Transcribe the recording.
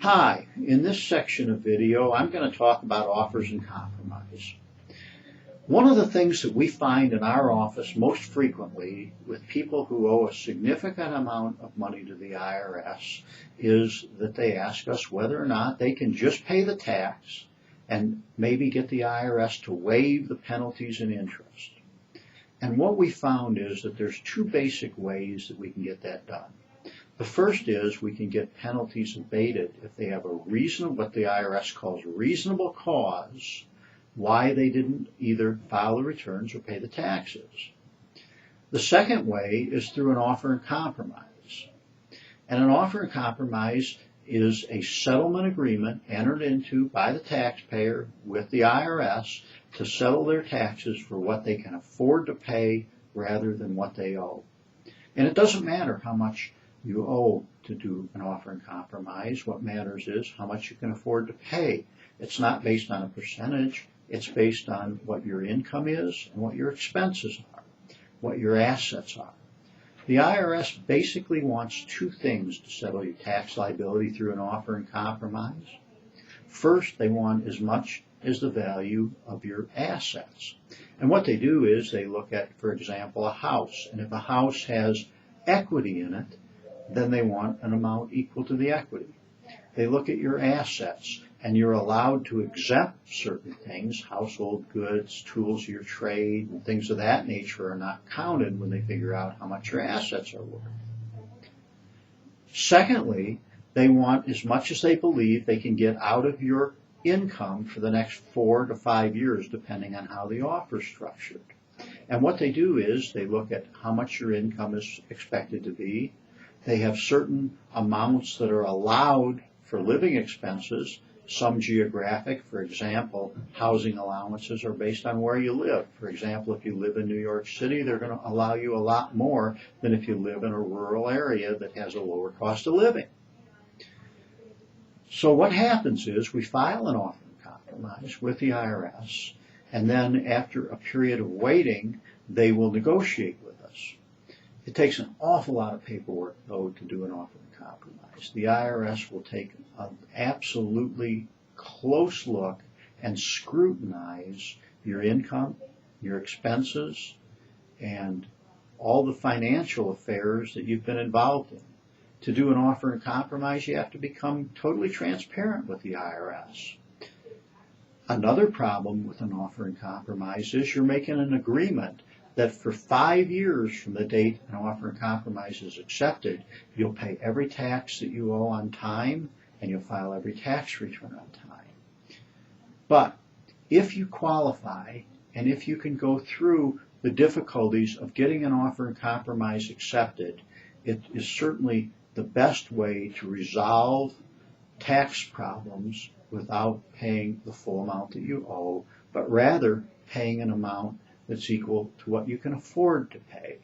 Hi, in this section of video I'm going to talk about offers and compromise. One of the things that we find in our office most frequently with people who owe a significant amount of money to the IRS is that they ask us whether or not they can just pay the tax and maybe get the IRS to waive the penalties and interest. And what we found is that there's two basic ways that we can get that done. The first is we can get penalties abated if they have a reasonable, what the IRS calls reasonable cause, why they didn't either file the returns or pay the taxes. The second way is through an offer and compromise. And an offer and compromise is a settlement agreement entered into by the taxpayer with the IRS to settle their taxes for what they can afford to pay rather than what they owe. And it doesn't matter how much you owe to do an offer and compromise. What matters is how much you can afford to pay. It's not based on a percentage. It's based on what your income is and what your expenses are, what your assets are. The IRS basically wants two things to settle your tax liability through an offer and compromise. First, they want as much as the value of your assets. And what they do is they look at, for example, a house. And if a house has equity in it, then they want an amount equal to the equity. They look at your assets, and you're allowed to exempt certain things, household goods, tools of your trade, and things of that nature are not counted when they figure out how much your assets are worth. Secondly, they want as much as they believe they can get out of your income for the next 4 to 5 years, depending on how the offer is structured. And what they do is they look at how much your income is expected to be. They have certain amounts that are allowed for living expenses, some geographic. For example, housing allowances are based on where you live. For example, if you live in New York City, they're going to allow you a lot more than if you live in a rural area that has a lower cost of living. So what happens is we file an offer and compromise with the IRS, and then after a period of waiting, they will negotiate with us. It takes an awful lot of paperwork, though, to do an offer and compromise. The IRS will take an absolutely close look and scrutinize your income, your expenses, and all the financial affairs that you've been involved in. To do an offer and compromise, you have to become totally transparent with the IRS. Another problem with an offer and compromise is you're making an agreement that for 5 years from the date an offer and compromise is accepted, you'll pay every tax that you owe on time and you'll file every tax return on time. But if you qualify and if you can go through the difficulties of getting an offer and compromise accepted, it is certainly the best way to resolve tax problems without paying the full amount that you owe, but rather paying an amount that's equal to what you can afford to pay.